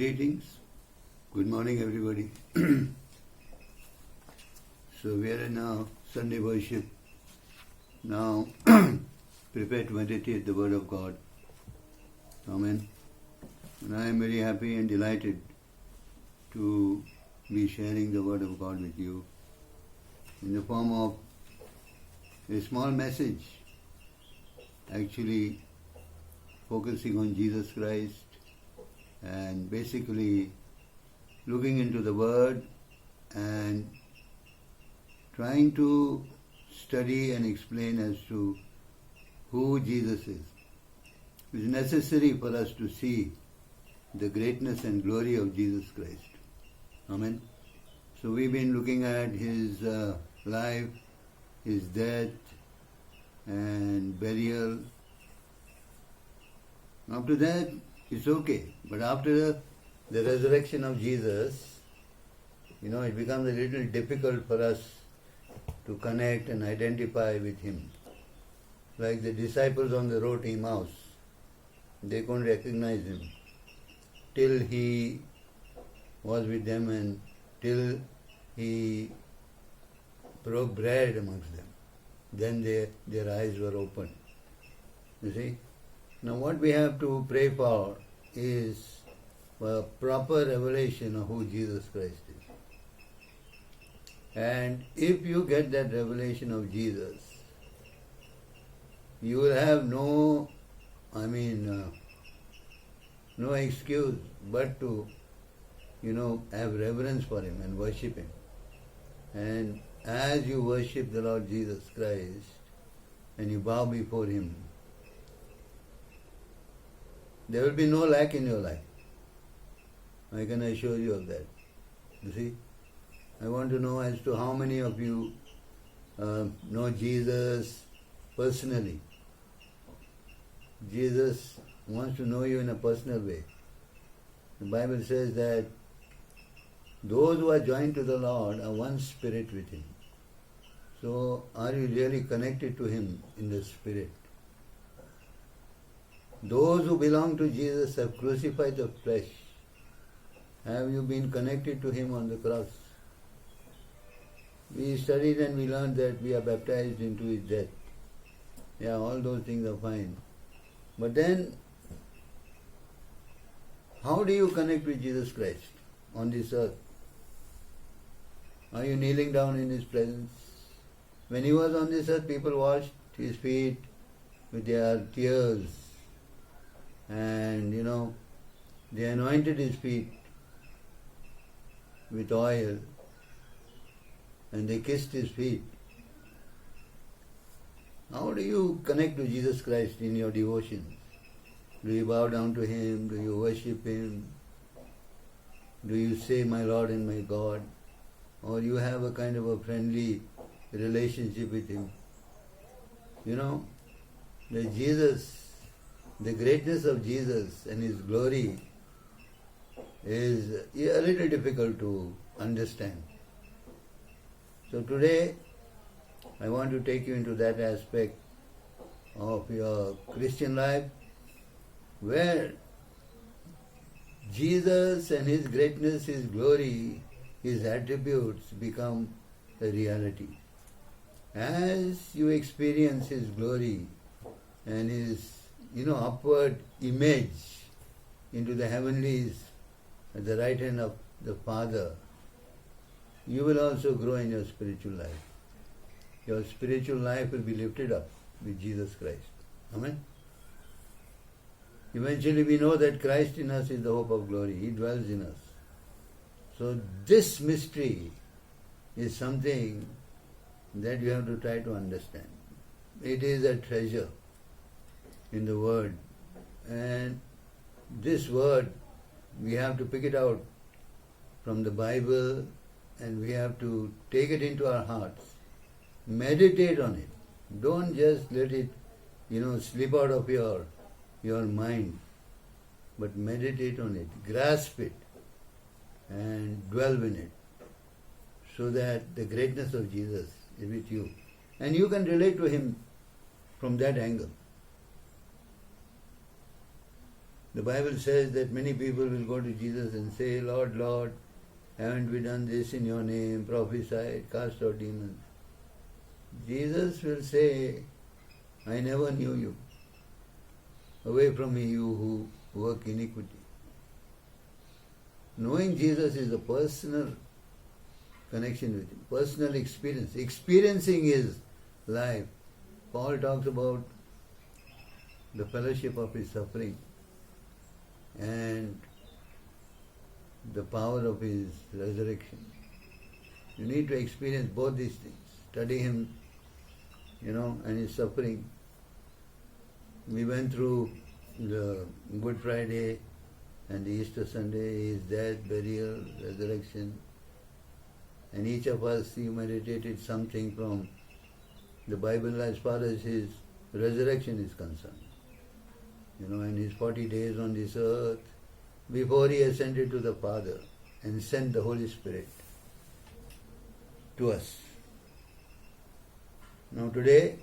Greetings. Good morning, everybody. So we are in our Sunday worship now. Prepare to meditate the Word of God. Amen. And I am very happy and delighted to be sharing the Word of God with you in the form of a small message, actually focusing on Jesus Christ and basically looking into the Word and trying to study and explain as to who Jesus is. It is necessary for us to see the greatness and glory of Jesus Christ. Amen. So we've been looking at His life, His death and burial. After that, it's okay. But after the resurrection of Jesus, it becomes a little difficult for us to connect and identify with Him. Like the disciples on the road to Emmaus, they couldn't recognize Him till He was with them and till He broke bread amongst them. Then their eyes were opened. You see? Now what we have to pray for is a proper revelation of who Jesus Christ is. And if you get that revelation of Jesus, you will have no excuse but to, have reverence for Him and worship Him. And as you worship the Lord Jesus Christ and you bow before Him, there will be no lack in your life. I can assure you of that. You see? I want to know as to how many of you know Jesus personally. Jesus wants to know you in a personal way. The Bible says that those who are joined to the Lord are one spirit with Him. So, are you really connected to Him in the Spirit? Those who belong to Jesus have crucified the flesh. Have you been connected to Him on the cross? We studied and we learned that we are baptized into His death. Yeah, all those things are fine. But then, how do you connect with Jesus Christ on this earth? Are you kneeling down in His presence? When He was on this earth, people washed His feet with their tears. And, they anointed His feet with oil and they kissed His feet. How do you connect to Jesus Christ in your devotions? Do you bow down to Him? Do you worship Him? Do you say, my Lord and my God? Or you have a kind of a friendly relationship with Him? The greatness of Jesus and His glory is a little difficult to understand. So today, I want to take you into that aspect of your Christian life where Jesus and His greatness, His glory, His attributes become a reality. As you experience His glory and His upward image into the heavenlies at the right hand of the Father, you will also grow in your spiritual life. Your spiritual life will be lifted up with Jesus Christ. Amen? Eventually we know that Christ in us is the hope of glory. He dwells in us. So this mystery is something that you have to try to understand. It is a treasure in the Word. And this Word, we have to pick it out from the Bible and we have to take it into our hearts. Meditate on it. Don't just let it, slip out of your mind. But meditate on it. Grasp it and dwell in it. So that the greatness of Jesus is with you. And you can relate to Him from that angle. The Bible says that many people will go to Jesus and say, Lord, Lord, haven't we done this in your name, prophesied, cast out demons? Jesus will say, I never knew you. Away from me, you who work iniquity. Knowing Jesus is a personal connection with Him, personal experience. Experiencing His life. Paul talks about the fellowship of His suffering and the power of His resurrection. You need to experience both these things. Study Him, and His suffering. We went through the Good Friday and the Easter Sunday, His death, burial, resurrection. And each of us, he meditated something from the Bible as far as His resurrection is concerned. In His 40 days on this earth, before He ascended to the Father and sent the Holy Spirit to us. Now today,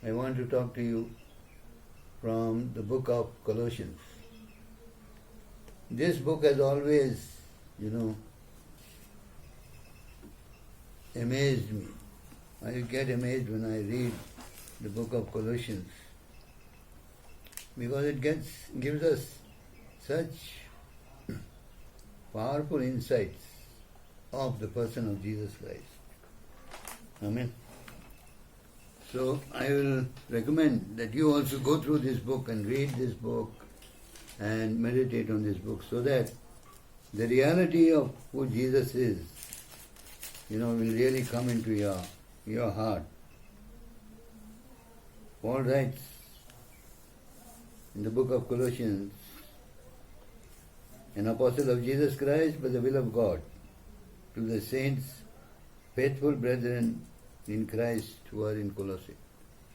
I want to talk to you from the book of Colossians. This book has always, amazed me. I get amazed when I read the book of Colossians because it gives us such powerful insights of the person of Jesus Christ. Amen. So I will recommend that you also go through this book and read this book and meditate on this book so that the reality of who Jesus is, will really come into your heart. Paul writes in the book of Colossians, an apostle of Jesus Christ by the will of God, to the saints, faithful brethren in Christ who are in Colossae.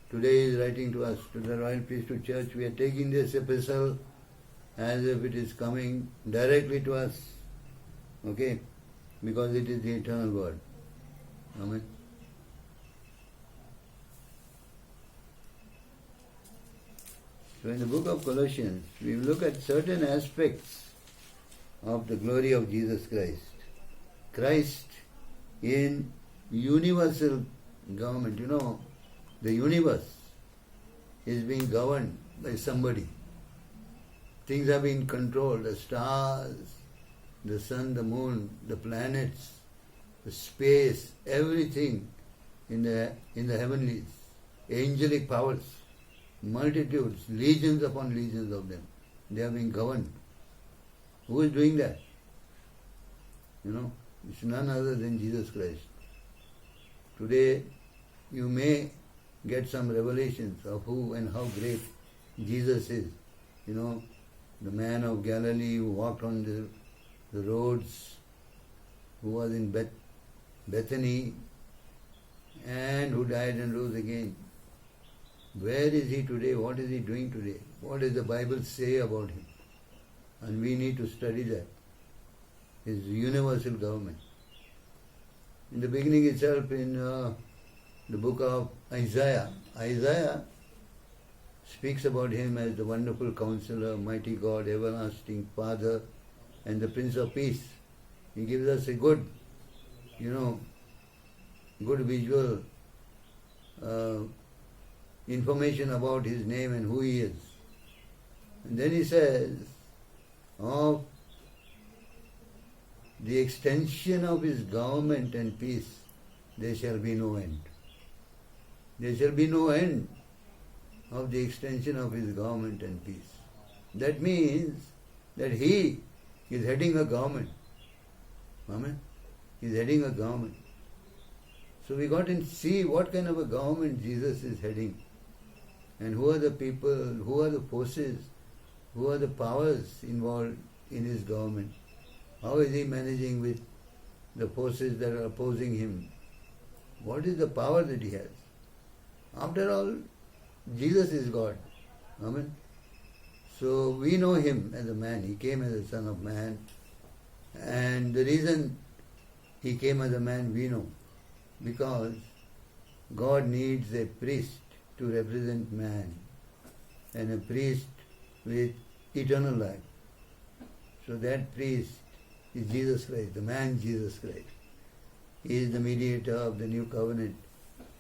Today he is writing to us, to the Royal Priesthood Church. We are taking this epistle as if it is coming directly to us, okay? Because it is the eternal word. Amen. So in the book of Colossians, we look at certain aspects of the glory of Jesus Christ. Christ in universal government. The universe is being governed by somebody. Things are being controlled. The stars, the sun, the moon, the planets, the space, everything in the heavenlies, angelic powers, multitudes, legions upon legions of them. They are being governed. Who is doing that? It's none other than Jesus Christ. Today, you may get some revelations of who and how great Jesus is. The man of Galilee who walked on the roads, who was in Bethany, and who died and rose again. Where is he today? What is he doing today? What does the Bible say about him? And we need to study that. His universal government. In the beginning itself, in the book of Isaiah speaks about him as the wonderful counselor, mighty God, everlasting Father, and the Prince of Peace. He gives us a good visual information about his name and who he is. And then he says, of the extension of his government and peace, there shall be no end. There shall be no end of the extension of his government and peace. That means that he is heading a government. Amen. He is heading a government. So we got to see what kind of a government Jesus is heading. And who are the people, who are the forces, who are the powers involved in his government. How is he managing with the forces that are opposing him? What is the power that he has? After all, Jesus is God. Amen. So we know him as a man. He came as a son of man. And the reason he came as a man we know. Because God needs a priest to represent man. And a priest with eternal life. So that priest is Jesus Christ, the man Jesus Christ. He is the mediator of the new covenant.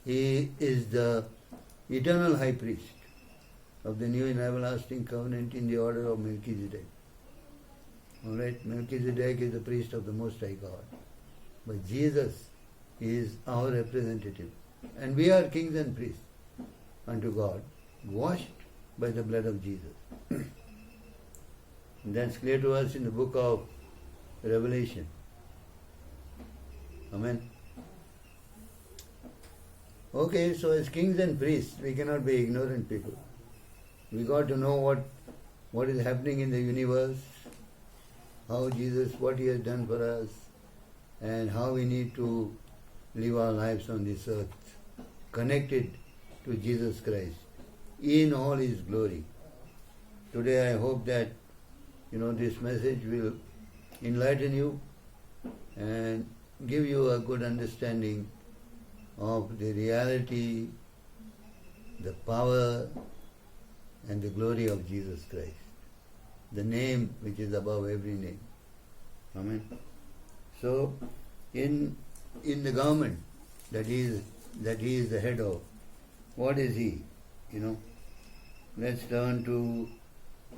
He is the eternal high priest of the new and everlasting covenant in the order of Melchizedek. Alright, Melchizedek is the priest of the Most High God. But Jesus is our representative. And we are kings and priests unto God, washed by the blood of Jesus. That's clear to us in the book of Revelation. Amen. Okay, so as kings and priests, we cannot be ignorant people. We got to know what is happening in the universe, how Jesus, what He has done for us, and how we need to live our lives on this earth, connected to Jesus Christ in all His glory. Today I hope that this message will enlighten you and give you a good understanding of the reality, the power and the glory of Jesus Christ, the name which is above every name. Amen. So, in the government that he is the head of, what is he? Let's turn to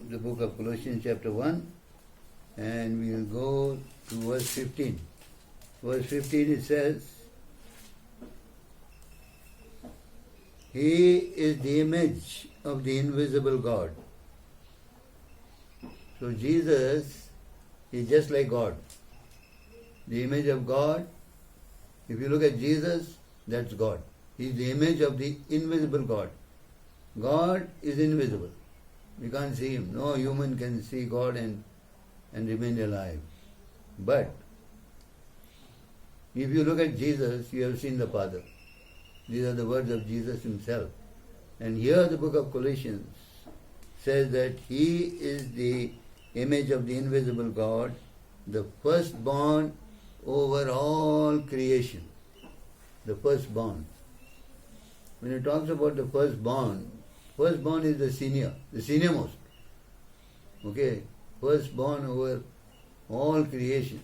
the book of Colossians chapter 1 and we will go to verse 15. Verse 15 it says, He is the image of the invisible God. So Jesus is just like God. The image of God, if you look at Jesus, that's God. He is the image of the invisible God. God is invisible. We can't see Him. No human can see God and remain alive. But if you look at Jesus, you have seen the Father. These are the words of Jesus Himself. And here the book of Colossians says that He is the image of the invisible God, the firstborn over all creation. The firstborn. When it talks about the firstborn is the seniormost. Okay? Firstborn over all creation.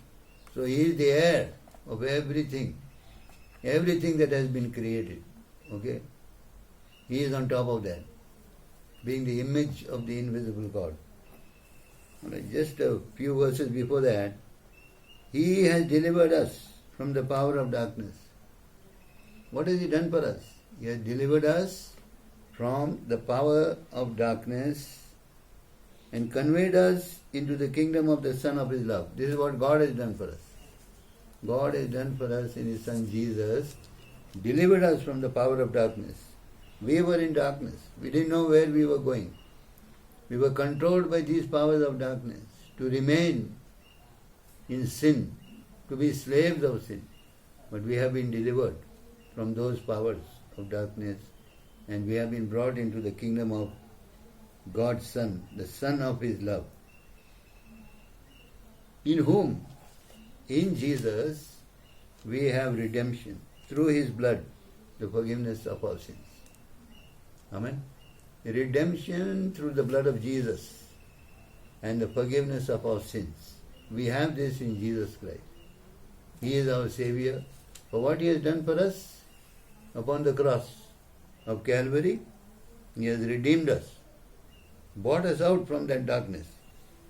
So He is the heir of everything that has been created. Okay? He is on top of that, being the image of the invisible God. Right, just a few verses before that, He has delivered us from the power of darkness. What has He done for us? He has delivered us from the power of darkness and conveyed us into the kingdom of the Son of His love. This is what God has done for us. God has done for us in His Son Jesus, delivered us from the power of darkness. We were in darkness. We didn't know where we were going. We were controlled by these powers of darkness to remain in sin, to be slaves of sin. But we have been delivered from those powers of darkness and we have been brought into the kingdom of God's Son, the Son of His love, in whom, in Jesus, we have redemption through His blood, the forgiveness of our sins. Amen. Redemption through the blood of Jesus and the forgiveness of our sins. We have this in Jesus Christ. He is our Savior. For what He has done for us upon the cross of Calvary, He has redeemed us, bought us out from that darkness,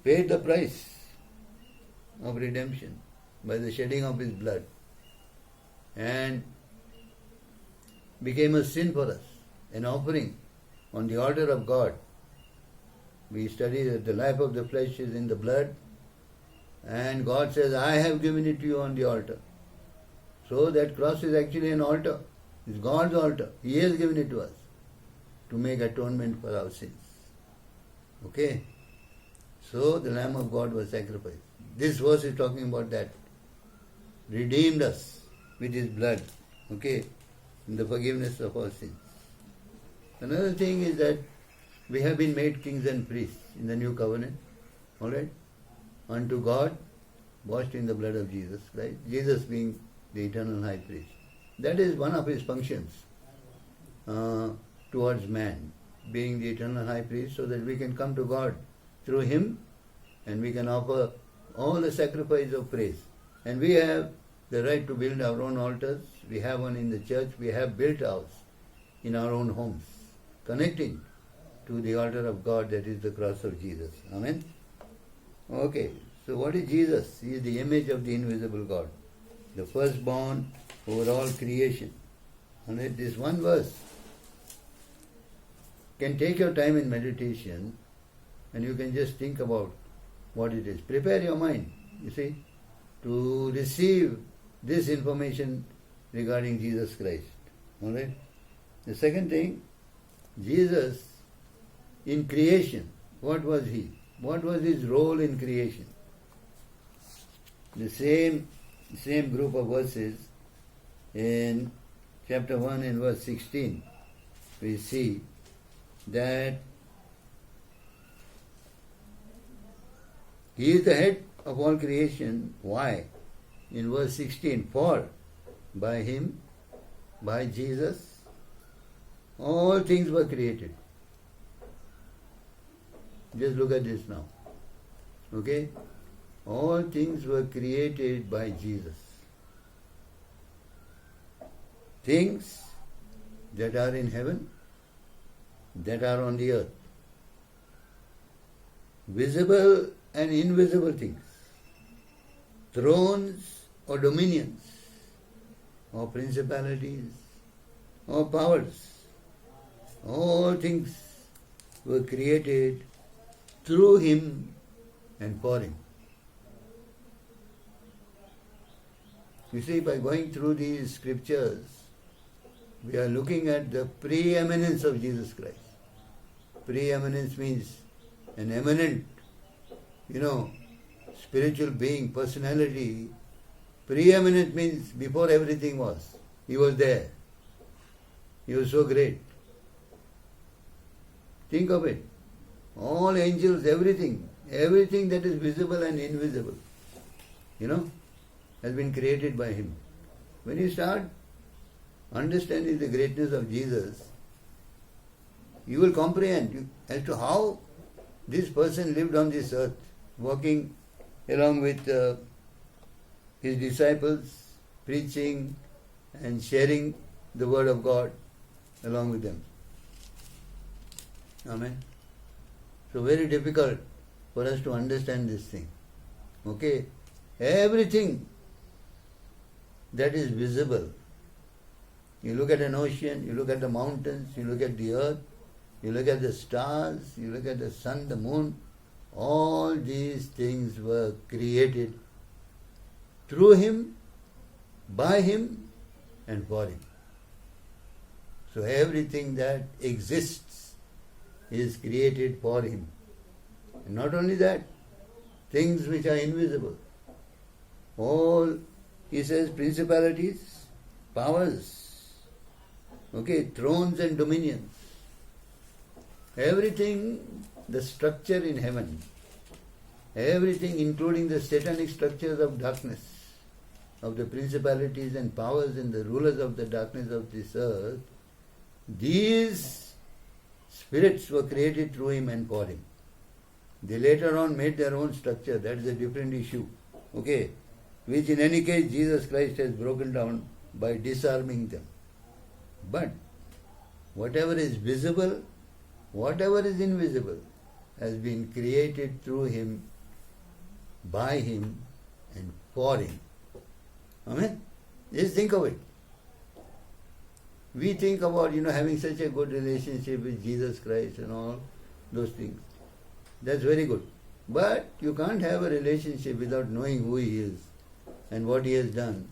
paid the price of redemption by the shedding of His blood, and became a sin for us, an offering on the altar of God. We study that the life of the flesh is in the blood, and God says, I have given it to you on the altar. So that cross is actually an altar. It's God's altar. He has given it to us to make atonement for our sins. Okay? So the Lamb of God was sacrificed. This verse is talking about that. Redeemed us with His blood. Okay? In the forgiveness of our sins. Another thing is that we have been made kings and priests in the new covenant. Alright? Unto God, washed in the blood of Jesus Christ. Jesus being the eternal high priest. That is one of His functions towards man, being the eternal high priest, so that we can come to God through Him, and we can offer all the sacrifice of praise. And we have the right to build our own altars. We have one in the church. We have built ours in our own homes, connecting to the altar of God, that is the cross of Jesus. Amen? Okay, so what is Jesus? He is the image of the invisible God, the firstborn over all creation. And this one verse can take your time in meditation, and you can just think about what it is. Prepare your mind, you see, to receive this information regarding Jesus Christ. Alright? The second thing, Jesus in creation, what was He? What was His role in creation? The same group of verses in chapter 1 and verse 16, we see that He is the head of all creation. Why? In verse 16, for by Him, by Jesus, all things were created. Just look at this now. Okay? All things were created by Jesus. Things that are in heaven, that are on the earth. Visible and invisible things. Thrones or dominions, or principalities, or powers. All things were created through Him and for Him. You see, by going through these scriptures, we are looking at the preeminence of Jesus Christ. Preeminence means an eminent, spiritual being, personality. Preeminent means before everything was. He was there. He was so great. Think of it. All angels, everything that is visible and invisible, has been created by Him. When you start understanding the greatness of Jesus, you will comprehend as to how this person lived on this earth, walking along with His disciples, preaching and sharing the Word of God along with them. Amen. So very difficult for us to understand this thing. Okay? Everything that is visible. You look at an ocean, you look at the mountains, you look at the earth, you look at the stars, you look at the sun, the moon, all these things were created through Him, by Him, and for Him. So everything that exists is created for Him. And not only that, things which are invisible. All, He says, principalities, powers, thrones and dominions. Everything, the structure in heaven, everything including the satanic structures of darkness, of the principalities and powers and the rulers of the darkness of this earth, these spirits were created through Him and for Him. They later on made their own structure. That is a different issue. Which in any case Jesus Christ has broken down by disarming them. But whatever is visible, whatever is invisible, has been created through Him, by Him, and for Him. Amen? Just think of it. We think about, having such a good relationship with Jesus Christ and all those things. That's very good. But you can't have a relationship without knowing who He is and what He has done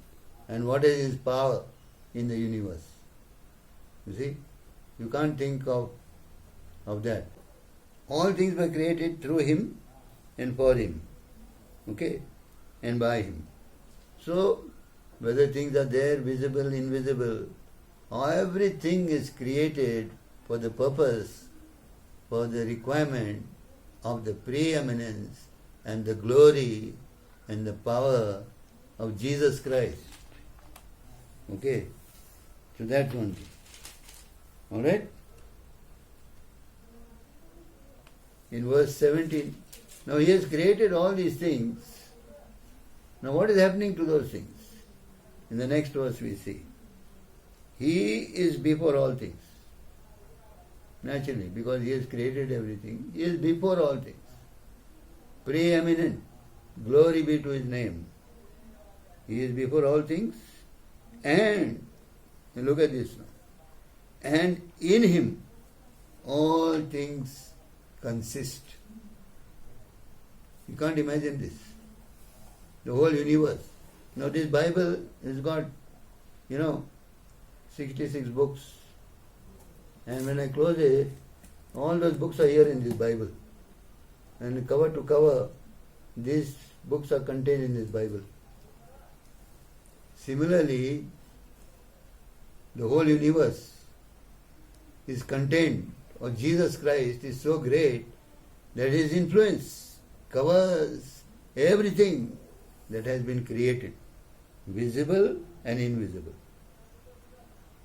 and what is His power in the universe. You see? You can't think of that. All things were created through Him and for Him. And by Him. So, whether things are there, visible, invisible, everything is created for the purpose, for the requirement of the preeminence and the glory and the power of Jesus Christ. So that's one thing. Alright? In verse 17, Now He has created all these things. Now what is happening to those things? In the next verse we see. He is before all things. Naturally, because He has created everything, He is before all things. Preeminent. Glory be to His name. He is before all things, and look at this now. And in Him all things consist. You can't imagine this. The whole universe. Now this Bible has got, 66 books. And when I close it, all those books are here in this Bible. And cover to cover, these books are contained in this Bible. Similarly, the whole universe is contained, or Jesus Christ is so great that His influence covers everything that has been created, visible and invisible.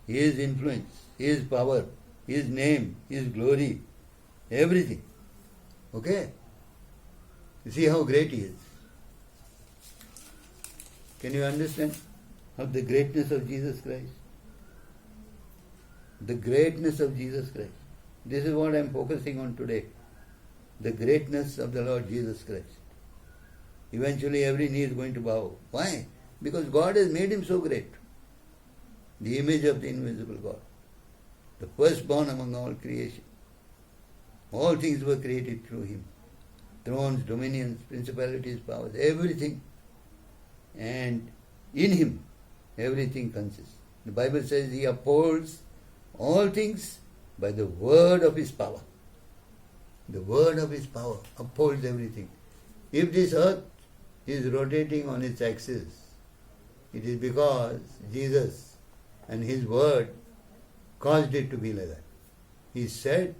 His influence, His power, His name, His glory, everything. Okay? You see how great He is. Can you understand of the greatness of Jesus Christ? The greatness of Jesus Christ. This is what I am focusing on today. The greatness of the Lord Jesus Christ. Eventually every knee is going to bow. Why? Because God has made Him so great. The image of the invisible God. The firstborn among all creation. All things were created through Him. Thrones, dominions, principalities, powers, everything. And in Him, everything consists. The Bible says He upholds all things by the word of His power. The word of His power upholds everything. If this earth is rotating on its axis, it is because Jesus and His word caused it to be like that. He said,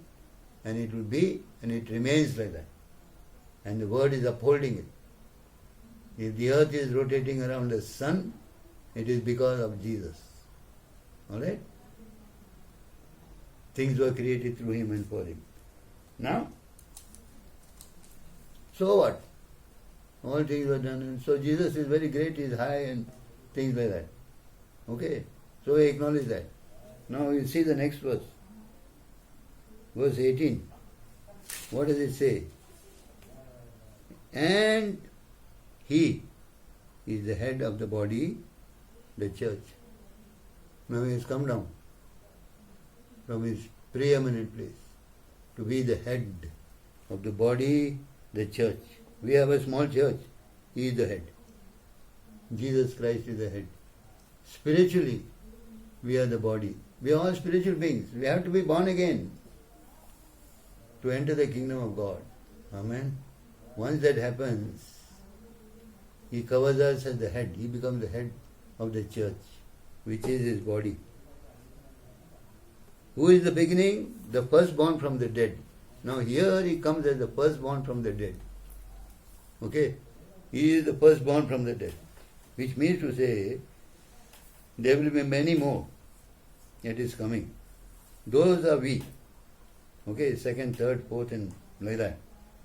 and it will be, and it remains like that. And the word is upholding it. If the earth is rotating around the sun, it is because of Jesus. Alright? Things were created through Him and for Him. Now, so what? All things were done. And so Jesus is very great, He is high and things like that. Okay? So we acknowledge that. Now you see the next verse. Verse 18. What does it say? And He is the head of the body, the church. Now He has come down from His preeminent place to be the head of the body, the church. We have a small church. He is the head. Jesus Christ is the head. Spiritually, we are the body. We are all spiritual beings. We have to be born again to enter the kingdom of God. Amen. Once that happens, He covers us as the head. He becomes the head of the church, which is His body. Who is the beginning? The firstborn from the dead. Now here He comes as the firstborn from the dead. Okay? He is the firstborn from the dead. Which means to say, there will be many more that is coming. Those are we. Okay, second, third, fourth and like that.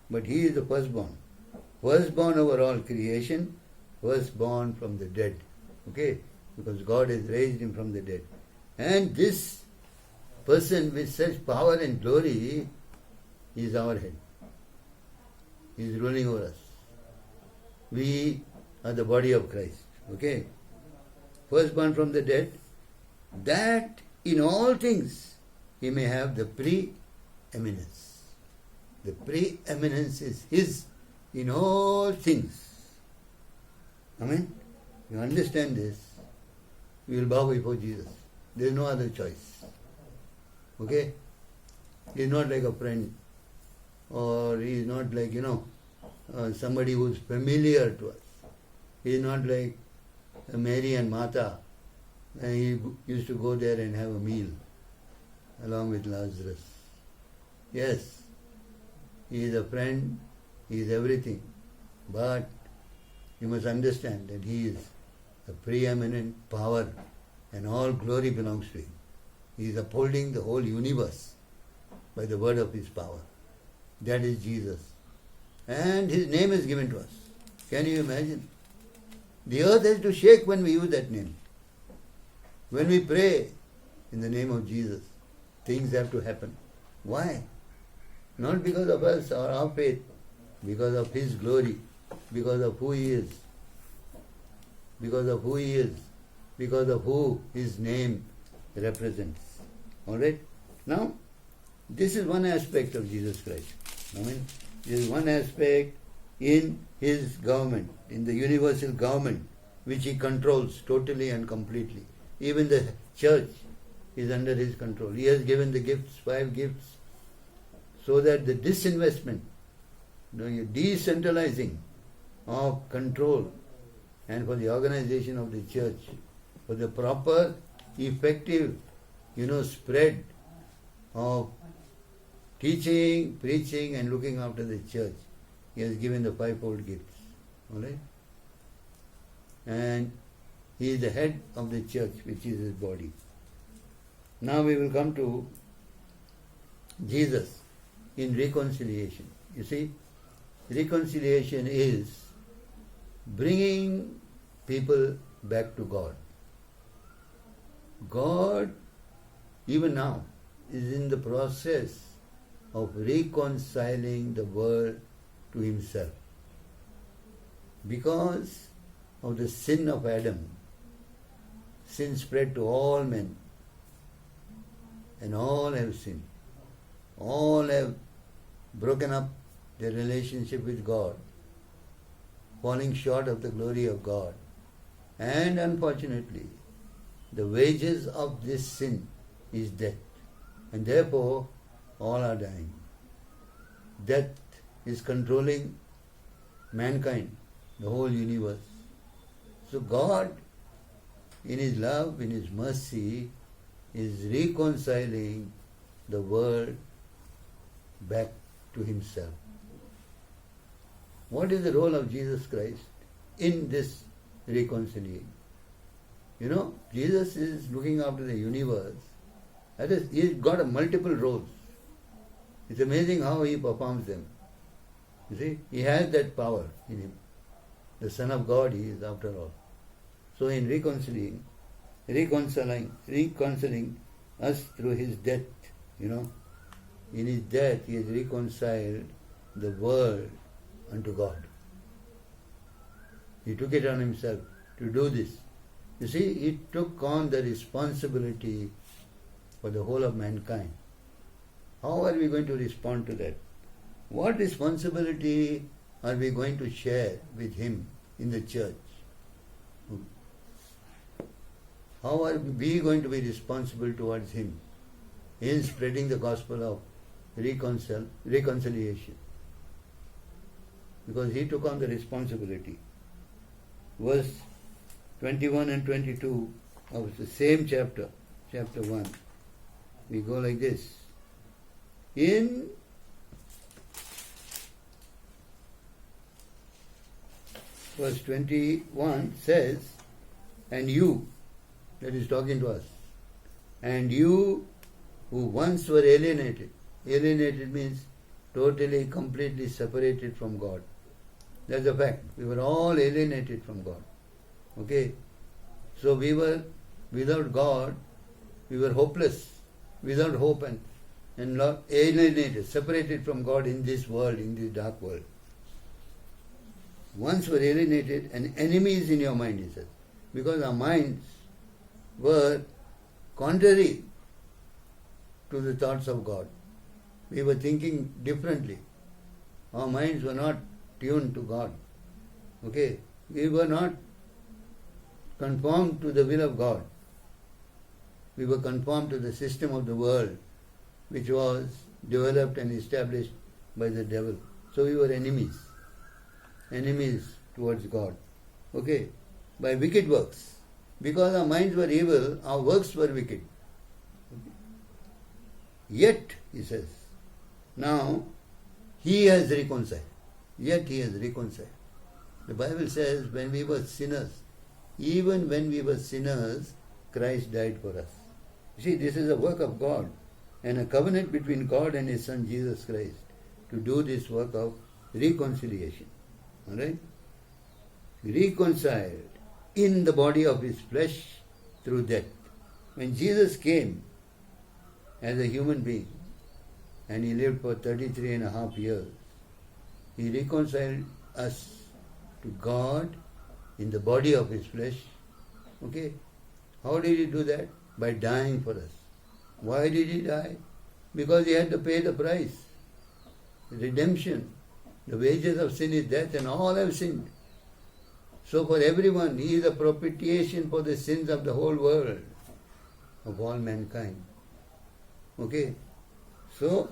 But He is the firstborn. Firstborn over all creation, firstborn from the dead. Okay? Because God has raised Him from the dead. And this person with such power and glory is our head. He is ruling over us. We are the body of Christ. Okay? Firstborn from the dead, that in all things He may have the preeminence. The preeminence is His in all things. Amen? You understand this? We will bow before Jesus. There is no other choice. Okay? He is not like a friend, or He is not like, somebody who is familiar to us. He is not like Mary and Martha. And He used to go there and have a meal along with Lazarus. Yes, He is a friend, He is everything. But you must understand that He is a preeminent power and all glory belongs to Him. He is upholding the whole universe by the word of His power. That is Jesus. and His name is given to us. Can you imagine? The earth has to shake when we use that name. When we pray in the name of Jesus, things have to happen. Why? Not because of us or our faith, because of His glory, because of who He is, because of who He is, because of who His name represents. Alright? Now, this is one aspect of Jesus Christ. This is one aspect in His government, in the universal government, which He controls totally and completely. Even the church is under His control. He has given the gifts, 5 gifts, so that the disinvestment, decentralizing of control and for the organization of the church, for the proper, effective, spread of teaching, preaching and looking after the church. He has given the 5-fold gifts. Alright? And He is the head of the church, which is His body. Now we will come to Jesus in reconciliation. You see, reconciliation is bringing people back to God. God, even now, is in the process of reconciling the world to Himself. Because of the sin of Adam, sin spread to all men, and all have sinned. All have broken up their relationship with God, falling short of the glory of God. And unfortunately, the wages of this sin is death. And therefore, all are dying. Death is controlling mankind, the whole universe. So God, in His love, in His mercy, is reconciling the world back to Himself. What is the role of Jesus Christ in this reconciliation? Jesus is looking after the universe. That is, He's got multiple roles. It's amazing how He performs them. You see, He has that power in Him. The Son of God He is after all. So in reconciling us through His death, in His death He has reconciled the world unto God. He took it on Himself to do this. You see, He took on the responsibility for the whole of mankind. How are we going to respond to that? What responsibility are we going to share with Him in the church? How are we going to be responsible towards Him in spreading the gospel of reconciliation? Because He took on the responsibility. Verse 21 and 22 of the same chapter, chapter 1, we go like this. In verse 21 says, and you, that is talking to us, and you who once were alienated means totally, completely separated from God. That's a fact. We were all alienated from God. Okay? So we were without God, we were hopeless, without hope and alienated, separated from God in this world, in this dark world. Once were alienated and enemies in your mind, he says. Because our minds were contrary to the thoughts of God. We were thinking differently. Our minds were not tuned to God. Okay? We were not conformed to the will of God. We were conformed to the system of the world, which was developed and established by the devil. So we were enemies towards God. Okay? By wicked works. Because our minds were evil, our works were wicked. Yet, he says, now He has reconciled. Yet He has reconciled. The Bible says when we were sinners, even when we were sinners, Christ died for us. You see, this is a work of God and a covenant between God and His Son Jesus Christ to do this work of reconciliation. Alright? Reconciled in the body of his flesh through death. When Jesus came as a human being and he lived for 33 and a half years, he reconciled us to God in the body of his flesh. Okay? How did he do that? By dying for us. Why did he die? Because he had to pay the price. Redemption. The wages of sin is death, and all have sinned. So for everyone, he is a propitiation for the sins of the whole world, of all mankind. Okay? So,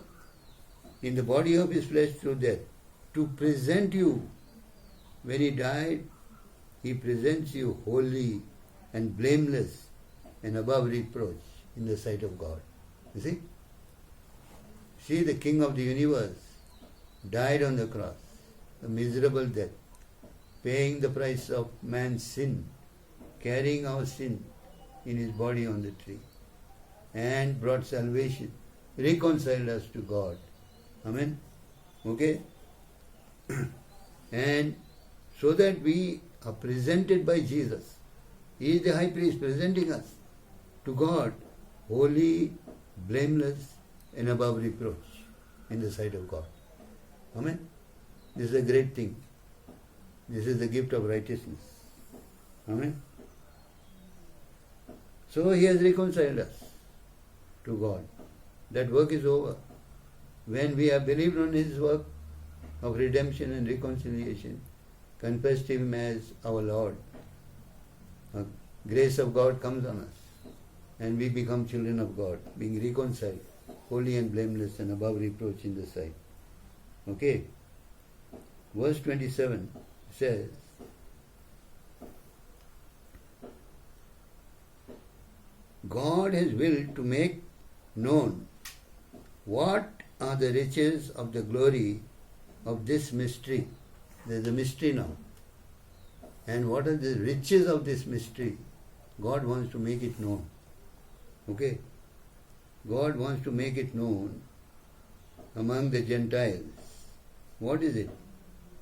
in the body of his flesh through death, to present you, when he died, he presents you holy and blameless and above reproach in the sight of God. You see? See, the King of the universe died on the cross, a miserable death, paying the price of man's sin, carrying our sin in his body on the tree, and brought salvation, reconciled us to God. Amen? Okay? And so that we are presented by Jesus. He is the high priest presenting us to God, holy, blameless, and above reproach in the sight of God. Amen? This is a great thing. This is the gift of righteousness. Amen? So he has reconciled us to God. That work is over. When we have believed on his work of redemption and reconciliation, confessed him as our Lord, the grace of God comes on us, and we become children of God, being reconciled, holy and blameless and above reproach in the sight. Okay? Verse 27 says, God has willed to make known what are the riches of the glory of this mystery. There is a mystery now. And what are the riches of this mystery? God wants to make it known. Okay? God wants to make it known among the Gentiles. What is it?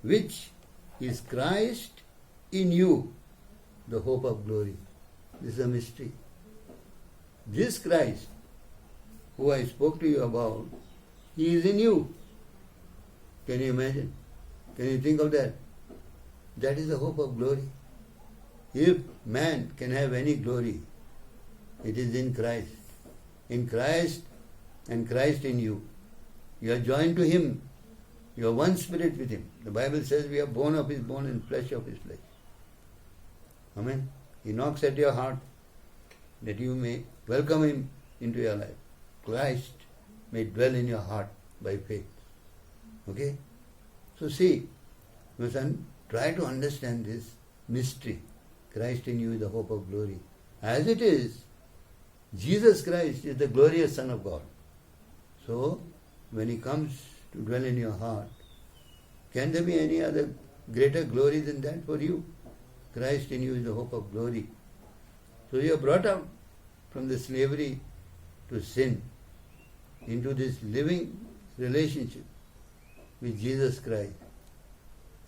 Which is Christ in you, the hope of glory. This is a mystery. This Christ, who I spoke to you about, he is in you. Can you imagine? Can you think of that? That is the hope of glory. If man can have any glory, it is in Christ. In Christ and Christ in you. You are joined to him. You are one spirit with him. The Bible says we are bone of his bone and flesh of his flesh. Amen. He knocks at your heart that you may welcome him into your life. Christ may dwell in your heart by faith. Okay? So see, my son, try to understand this mystery. Christ in you is the hope of glory. As it is, Jesus Christ is the glorious Son of God. So, when he comes to dwell in your heart, can there be any other greater glory than that for you? Christ in you is the hope of glory. So you are brought out from the slavery to sin into this living relationship with Jesus Christ.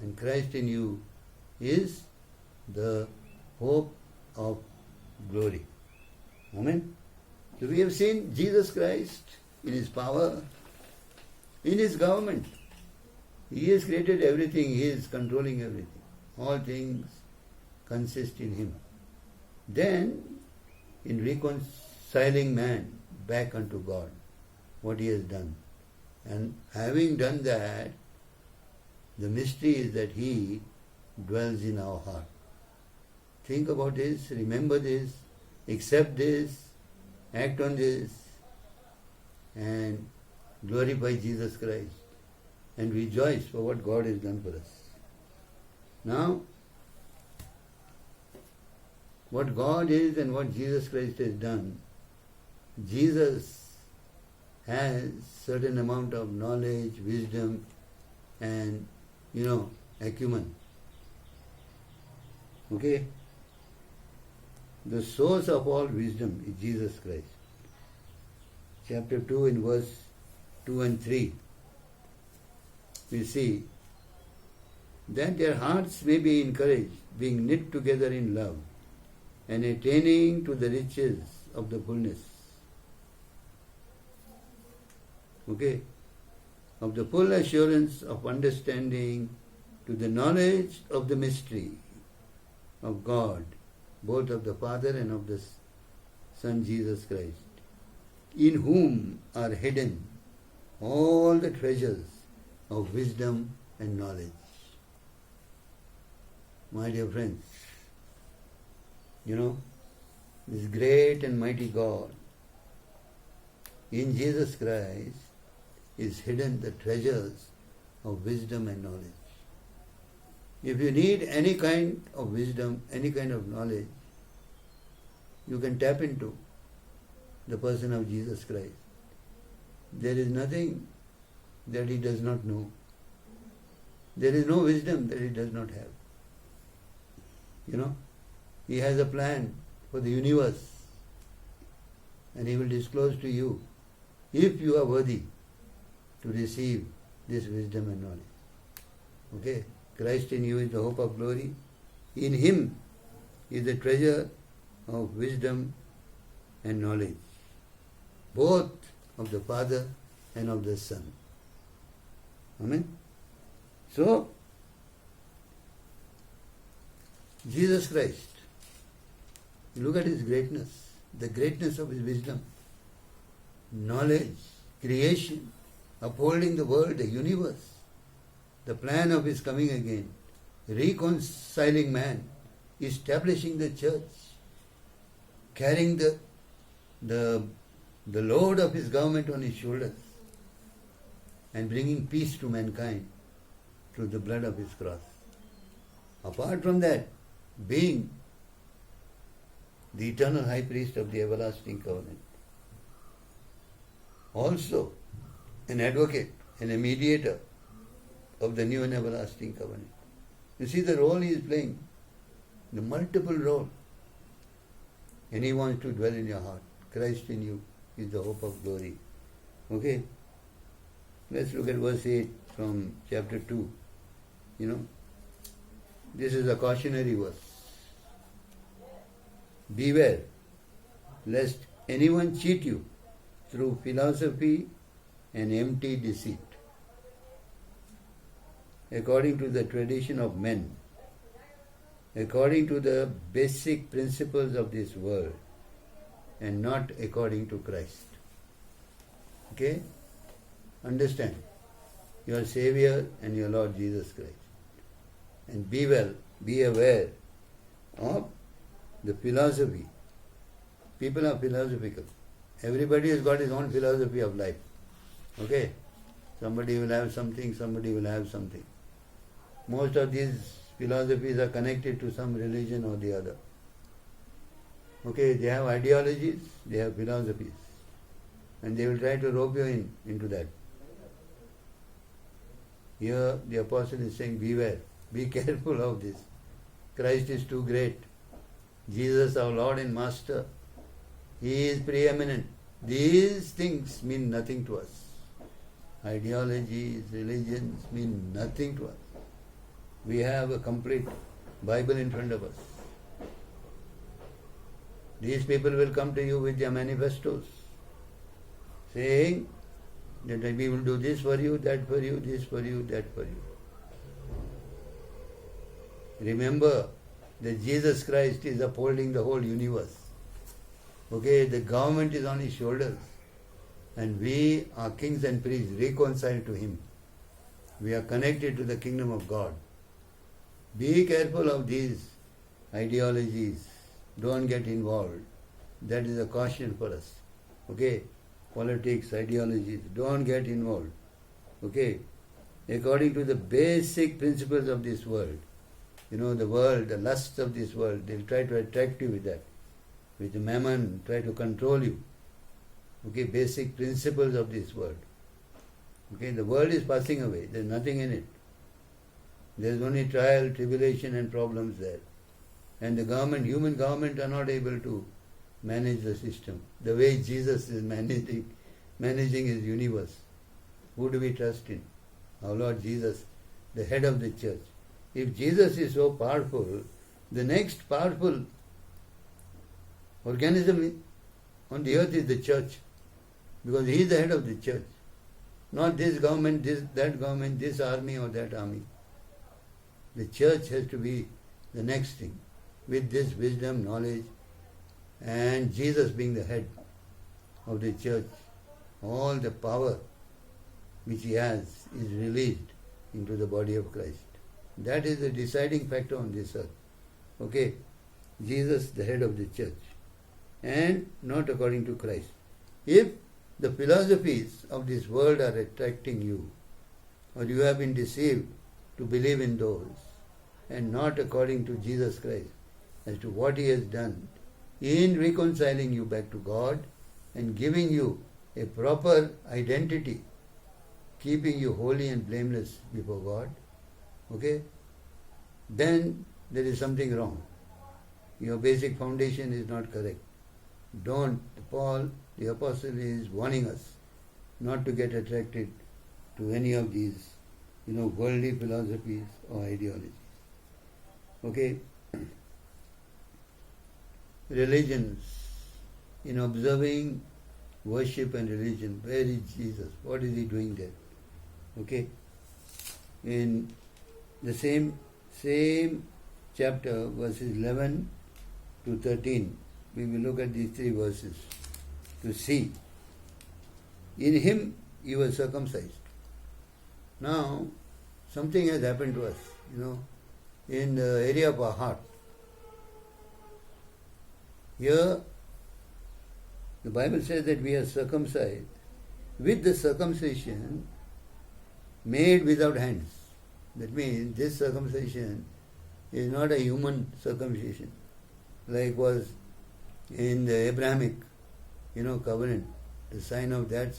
And Christ in you is the hope of glory. Amen. So we have seen Jesus Christ in his power, in his government. He has created everything. He is controlling everything. All things consist in him. Then, in reconciling man back unto God, what he has done. And having done that, the mystery is that he dwells in our heart. Think about this, remember this, accept this, act on this, and glorify Jesus Christ, and rejoice for what God has done for us. Now, what God is and what Jesus Christ has done, Jesus has certain amount of knowledge, wisdom, and, acumen. Okay? The source of all wisdom is Jesus Christ. Chapter 2 in verse 2 and 3, we see that their hearts may be encouraged, being knit together in love, and attaining to the riches of the fullness. Okay? Of the full assurance of understanding, to the knowledge of the mystery of God, both of the Father and of the Son Jesus Christ, in whom are hidden all the treasures of wisdom and knowledge. My dear friends, this great and mighty God, in Jesus Christ is hidden the treasures of wisdom and knowledge. If you need any kind of wisdom, any kind of knowledge, you can tap into the person of Jesus Christ. There is nothing that he does not know. There is no wisdom that he does not have. He has a plan for the universe, and he will disclose to you if you are worthy to receive this wisdom and knowledge. Okay? Christ in you is the hope of glory. In him is the treasure of wisdom and knowledge, both of the Father and of the Son. Amen? So, Jesus Christ, look at his greatness, the greatness of his wisdom, knowledge, creation, upholding the world, the universe, the plan of his coming again, reconciling man, establishing the church, carrying the load of his government on his shoulders, and bringing peace to mankind through the blood of his cross. Apart from that, being the eternal high priest of the everlasting covenant, also an advocate and a mediator of the new and everlasting covenant. You see the role he is playing, the multiple role. And he wants to dwell in your heart. Christ in you is the hope of glory. Okay? Let's look at verse 8 from chapter 2. This is a cautionary verse. Beware lest anyone cheat you through philosophy and empty deceit, according to the tradition of men, according to the basic principles of this world, and not according to Christ. Okay? Understand your Savior and your Lord Jesus Christ. And be aware of the philosophy. People are philosophical. Everybody has got his own philosophy of life. Okay? Somebody will have something, somebody will have something. Most of these philosophies are connected to some religion or the other. Okay, they have ideologies, they have philosophies. And they will try to rope you into that. Here the apostle is saying, beware, be careful of this. Christ is too great. Jesus, our Lord and Master, He is preeminent. These things mean nothing to us. Ideologies, religions mean nothing to us. We have a complete Bible in front of us. These people will come to you with their manifestos, saying that we will do this for you, that for you, this for you, that for you. Remember that Jesus Christ is upholding the whole universe. Okay, the government is on his shoulders, and we are kings and priests reconciled to him. We are connected to the kingdom of God. Be careful of these ideologies. Don't get involved. That is a caution for us. Okay? Politics, ideologies, don't get involved. Okay? According to the basic principles of this world. The world, the lusts of this world, they'll try to attract you with that. With the mammon, try to control you. Okay? Basic principles of this world. Okay? The world is passing away. There's nothing in it. There's only trial, tribulation and problems there. And the government, human government are not able to manage the system the way Jesus is managing his universe. Who do we trust in? Our Lord Jesus, the head of the church. If Jesus is so powerful, the next powerful organism on the earth is the church, because he is the head of the church. Not this government, that government, this army or that army. The church has to be the next thing, with this wisdom, knowledge, and Jesus being the head of the church. All the power which he has is released into the body of Christ. That is the deciding factor on this earth. Okay, Jesus the head of the church, and not according to Christ. If the philosophies of this world are attracting you, or you have been deceived to believe in those, and not according to Jesus Christ, as to what he has done in reconciling you back to God and giving you a proper identity, keeping you holy and blameless before God, okay, then there is something wrong. Your basic foundation is not correct. Paul, the apostle, is warning us not to get attracted to any of these, worldly philosophies or ideologies. Okay? Religions. In observing worship and religion, where is Jesus? What is he doing there? Okay? In the same chapter, verses 11 to 13, we will look at these three verses to see. In him you were circumcised. Now, something has happened to us, in the area of our heart. Here, the Bible says that we are circumcised with the circumcision made without hands. That means this circumcision is not a human circumcision, like was in the Abrahamic, covenant. The sign of that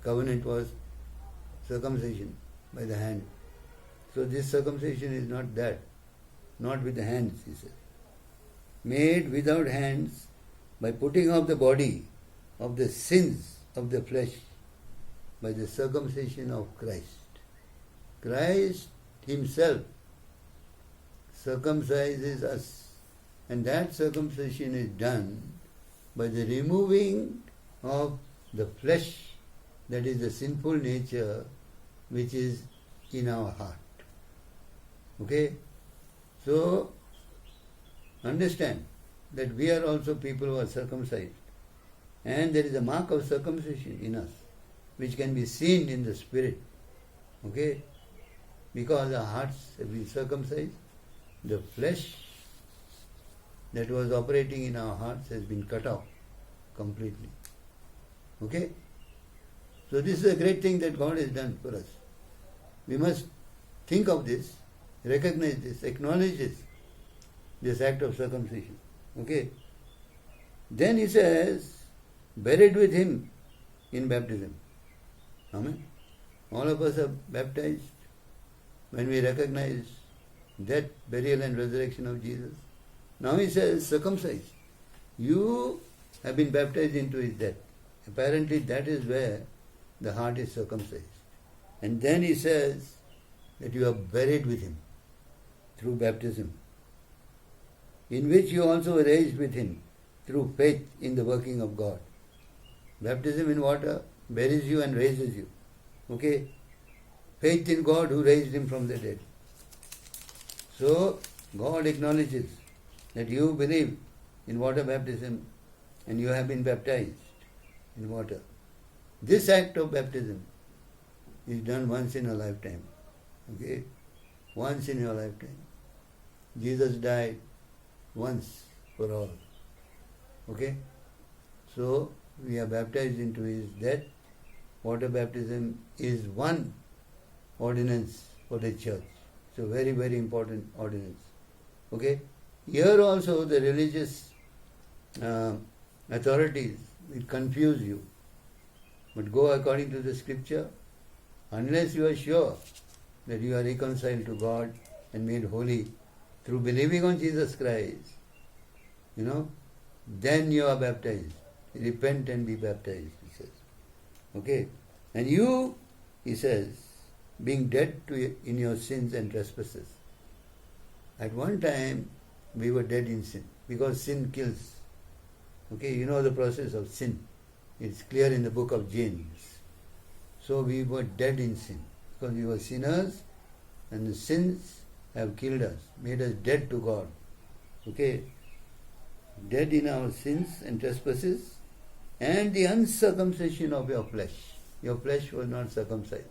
covenant was circumcision by the hand. So this circumcision is not that, not with the hands, he says. Made without hands by putting off the body of the sins of the flesh by the circumcision of Christ. Christ himself circumcises us, and that circumcision is done by the removing of the flesh, that is the sinful nature which is in our heart. Okay? So, understand that we are also people who are circumcised, and there is a mark of circumcision in us which can be seen in the spirit. Okay? Because our hearts have been circumcised, the flesh that was operating in our hearts has been cut off completely. Okay? So this is a great thing that God has done for us. We must think of this, recognize this, acknowledge this act of circumcision. Okay? Then he says, buried with him in baptism. Amen? All of us are baptized when we recognize death, burial and resurrection of Jesus. Now he says, circumcised. You have been baptized into his death. Apparently that is where the heart is circumcised. And then he says that you are buried with him through baptism, in which you also were raised with him through faith in the working of God. Baptism in water buries you and raises you. Okay? Faith in God who raised him from the dead. So, God acknowledges that you believe in water baptism and you have been baptized in water. This act of baptism is done once in a lifetime. Okay? Once in your lifetime. Jesus died once for all. Okay? So, we are baptized into his death. Water baptism is one ordinance for the church. So very, very important ordinance. Okay? Here also the religious authorities will confuse you. But go according to the scripture. Unless you are sure that you are reconciled to God and made holy through believing on Jesus Christ, then you are baptized. Repent and be baptized, he says. Okay? And you, he says, being dead in your sins and trespasses. At one time, we were dead in sin because sin kills. Okay, you know the process of sin. It's clear in the book of James. So we were dead in sin because we were sinners and the sins have killed us, made us dead to God. Okay, dead in our sins and trespasses and the uncircumcision of your flesh. Your flesh was not circumcised.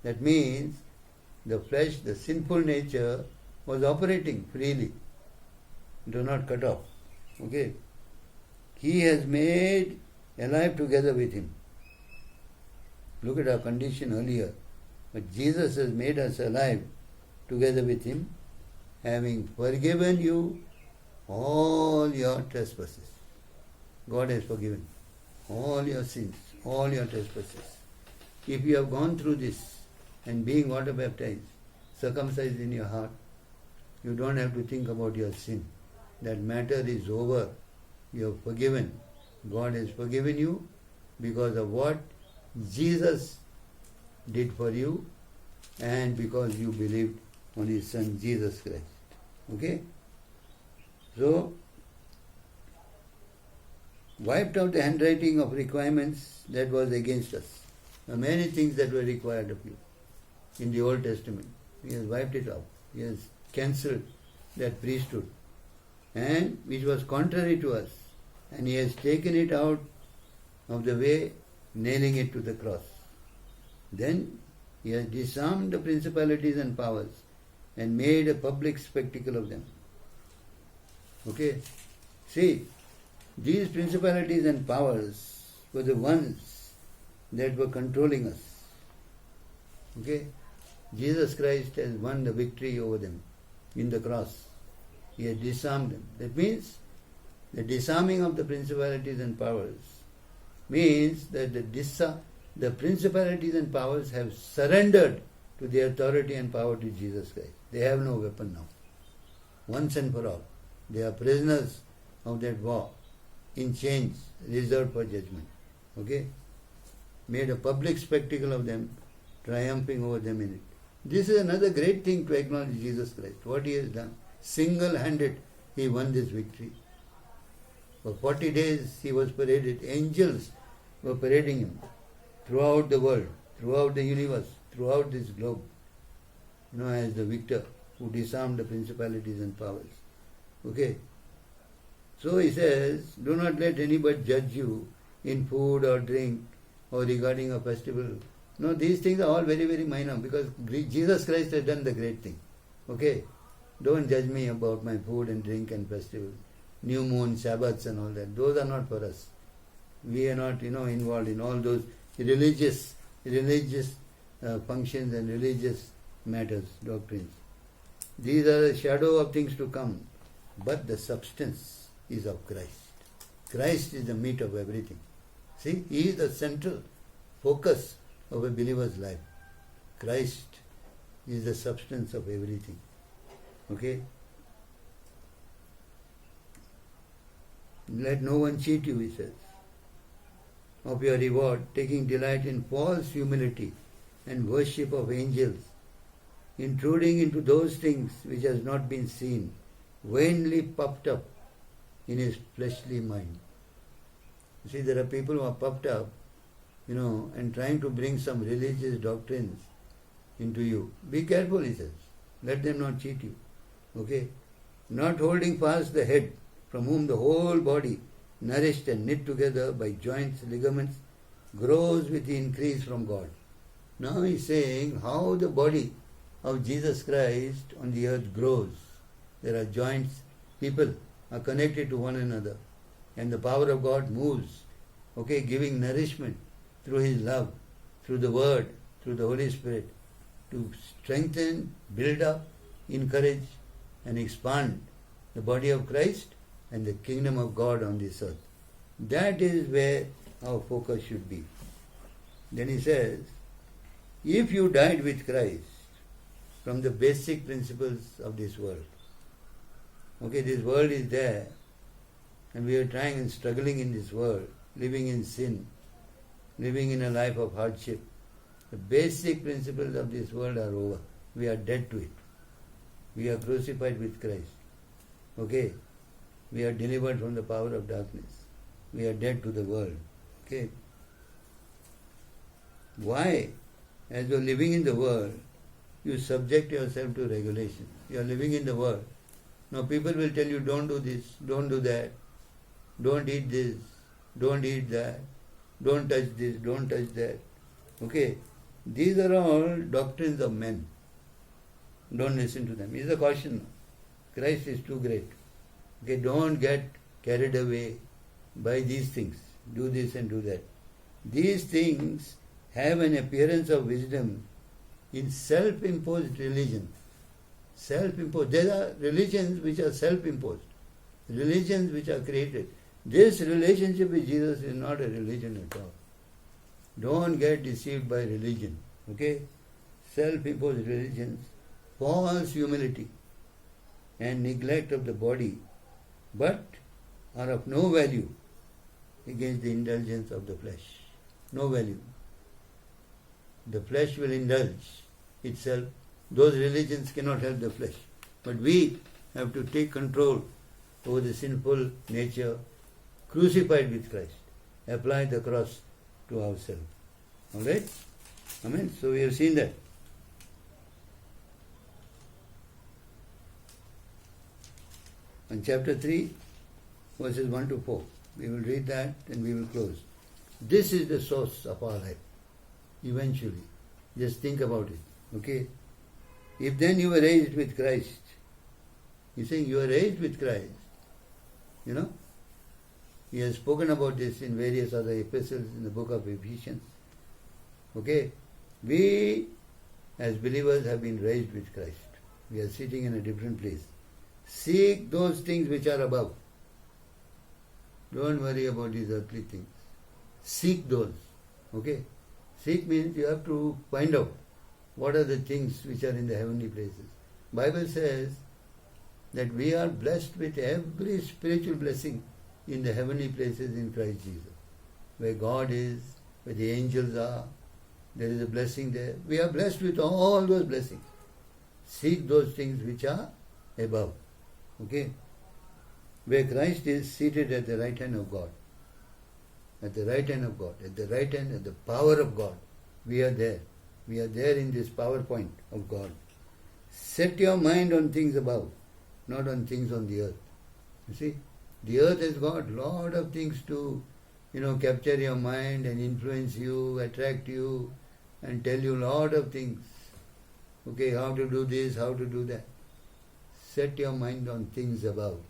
That means the flesh, the sinful nature was operating freely. It was not cut off. Okay. He has made alive together with him. Look at our condition earlier. But Jesus has made us alive together with him, having forgiven you all your trespasses. God has forgiven all your sins, all your trespasses. If you have gone through this and being water baptized, circumcised in your heart, you don't have to think about your sin. That matter is over. You are forgiven. God has forgiven you because of what Jesus did for you and because you believed on His Son Jesus Christ. Okay? So, wiped out the handwriting of requirements that was against us. There are many things that were required of you in the Old Testament. He has wiped it out. He has cancelled that priesthood, and which was contrary to us. And He has taken it out of the way, nailing it to the cross. Then He has disarmed the principalities and powers and made a public spectacle of them. Okay? See, these principalities and powers were the ones that were controlling us. Okay? Jesus Christ has won the victory over them in the cross. He has disarmed them. That means the disarming of the principalities and powers means that the principalities and powers have surrendered to the authority and power to Jesus Christ. They have no weapon now. Once and for all. They are prisoners of that war, in chains, reserved for judgment. Okay? Made a public spectacle of them, triumphing over them in it. This is another great thing to acknowledge Jesus Christ. What He has done. Single-handed, He won this victory. For 40 days He was paraded. Angels were parading Him throughout the world, throughout the universe, throughout this globe. As the victor who disarmed the principalities and powers. Okay? So He says, do not let anybody judge you in food or drink or regarding a festival. No, these things are all very, very minor because Jesus Christ has done the great thing. Okay? Don't judge me about my food and drink and festival. New moon, Sabbaths and all that. Those are not for us. We are not, involved in all those religious functions and religious matters, doctrines. These are the shadow of things to come. But the substance is of Christ. Christ is the meat of everything. See, He is the central focus of a believer's life. Christ is the substance of everything. Okay? Let no one cheat you, He says, of your reward, taking delight in false humility and worship of angels, intruding into those things which has not been seen, vainly puffed up in his fleshly mind. You see, there are people who are puffed up, and trying to bring some religious doctrines into you. Be careful, He says. Let them not cheat you. Okay? Not holding fast the head, from whom the whole body, nourished and knit together by joints, ligaments, grows with the increase from God. Now He's saying how the body of Jesus Christ on the earth grows. There are joints, people are connected to one another, and the power of God moves, giving nourishment through His love, through the Word, through the Holy Spirit, to strengthen, build up, encourage, and expand the body of Christ and the kingdom of God on this earth. That is where our focus should be. Then He says, if you died with Christ from the basic principles of this world, this world is there, and we are trying and struggling in this world, living in sin, living in a life of hardship. The basic principles of this world are over. We are dead to it. We are crucified with Christ. Okay? We are delivered from the power of darkness. We are dead to the world. Okay? Why? As you are living in the world, you subject yourself to regulations. You are living in the world. Now people will tell you, don't do this, don't do that, don't eat this, don't eat that, don't touch this, don't touch that. Okay? These are all doctrines of men. Don't listen to them. It's a caution. Christ is too great. Okay? Don't get carried away by these things. Do this and do that. These things have an appearance of wisdom in self-imposed religion. Self-imposed. There are religions which are self-imposed. Religions which are created. This relationship with Jesus is not a religion at all. Don't get deceived by religion. Okay? Self-imposed religions, false humility and neglect of the body, but are of no value against the indulgence of the flesh. No value. The flesh will indulge itself. Those religions cannot help the flesh. But we have to take control over the sinful nature, crucified with Christ. Apply the cross to ourselves. Alright? Amen? So we have seen that. In chapter 3, verses 1 to 4. We will read that and we will close. This is the source of our life. Eventually. Just think about it. Okay? If then you were raised with Christ, he's saying you are raised with Christ. You know? He has spoken about this in various other epistles in the book of Ephesians. Okay? We as believers have been raised with Christ. We are sitting in a different place. Seek those things which are above. Don't worry about these earthly things. Seek those. Okay? Seek means you have to find out what are the things which are in the heavenly places. Bible says that we are blessed with every spiritual blessing in the heavenly places in Christ Jesus. Where God is, where the angels are, there is a blessing there. We are blessed with all those blessings. Seek those things which are above. Okay? Where Christ is seated at the right hand of God. At the right hand of God. At the right hand, at the power of God. We are there. We are there in this PowerPoint of God. Set your mind on things above, not on things on the earth. You see, the earth has got a lot of things to, capture your mind and influence you, attract you, and tell you a lot of things. Okay, how to do this, how to do that. Set your mind on things above,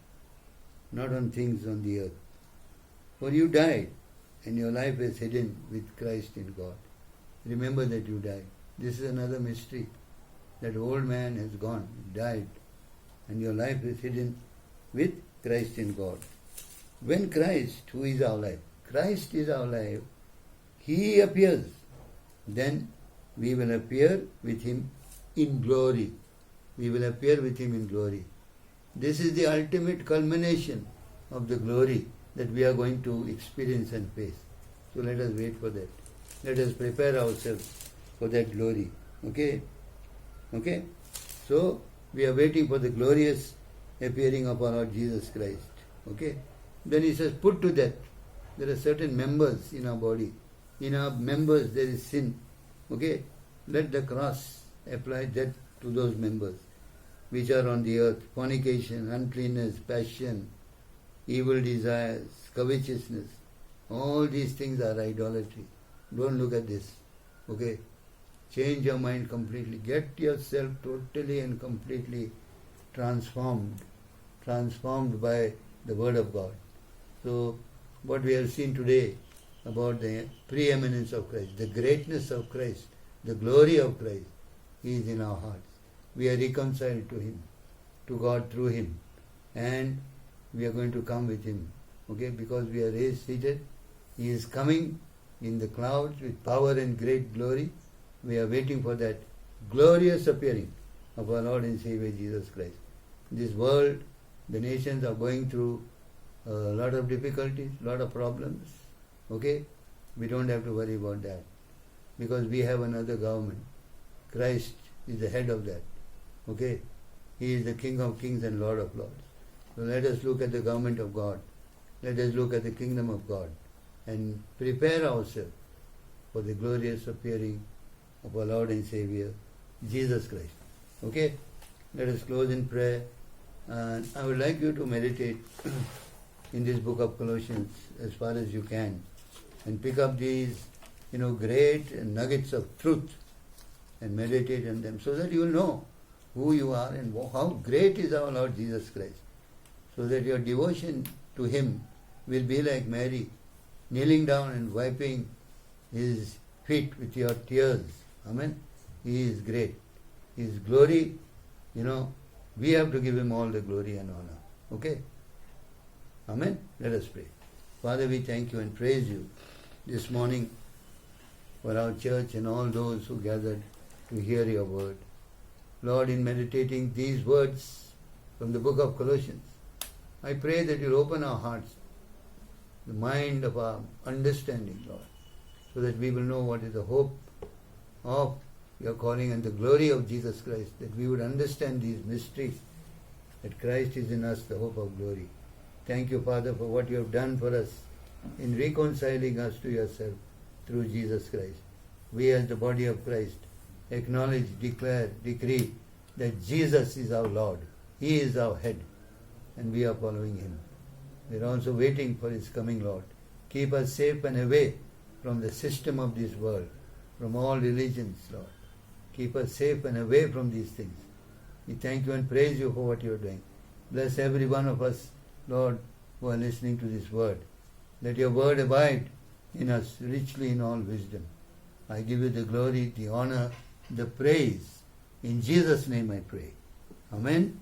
not on things on the earth. For you died, and your life is hidden with Christ in God. Remember that you died. This is another mystery. That old man has gone, died, and your life is hidden with Christ in God. When Christ, who is our life, Christ is our life, He appears, then we will appear with Him in glory. We will appear with Him in glory. This is the ultimate culmination of the glory that we are going to experience and face. So let us wait for that. Let us prepare ourselves for that glory. Okay? Okay? So, we are waiting for the glorious appearing of our Lord Jesus Christ. Okay? Then he says, put to death. There are certain members in our body. In our members there is sin. Okay? Let the cross apply death to those members which are on the earth. Fornication, uncleanness, passion, evil desires, covetousness. All these things are idolatry. Don't look at this. Okay? Change your mind completely. Get yourself totally and completely transformed by the Word of God. So, what we have seen today about the preeminence of Christ, the greatness of Christ, the glory of Christ is in our hearts. We are reconciled to Him, to God through Him, and we are going to come with Him. Okay? Because we are raised, seated. He is coming in the clouds with power and great glory. We are waiting for that glorious appearing of our Lord and Savior Jesus Christ. This world, the nations are going through a lot of difficulties, a lot of problems. Okay? We don't have to worry about that. Because we have another government. Christ is the head of that. Okay? He is the King of kings and Lord of lords. So let us look at the government of God. Let us look at the kingdom of God and prepare ourselves for the glorious appearing of our Lord and Savior, Jesus Christ. Okay? Let us close in prayer. And I would like you to meditate in this book of Colossians as far as you can and pick up these, great nuggets of truth and meditate on them so that you will know who you are and how great is our Lord Jesus Christ. So that your devotion to Him will be like Mary, kneeling down and wiping His feet with your tears. Amen. He is great. His glory, we have to give Him all the glory and honor. Okay? Amen. Let us pray. Father, we thank You and praise You this morning for our church and all those who gathered to hear Your word. Lord, in meditating these words from the book of Colossians, I pray that You'll open our hearts, the mind of our understanding, Lord, so that we will know what is the hope of Your calling and the glory of Jesus Christ, that we would understand these mysteries, that Christ is in us, the hope of glory. Thank You, Father, for what You have done for us in reconciling us to Yourself through Jesus Christ. We as the body of Christ acknowledge, declare, decree that Jesus is our Lord. He is our head and we are following Him. We are also waiting for His coming, Lord. Keep us safe and away from the system of this world, from all religions, Lord. Keep us safe and away from these things. We thank You and praise You for what You are doing. Bless every one of us, Lord, who are listening to this word. Let Your word abide in us richly in all wisdom. I give You the glory, the honor, the praise. In Jesus' name I pray. Amen.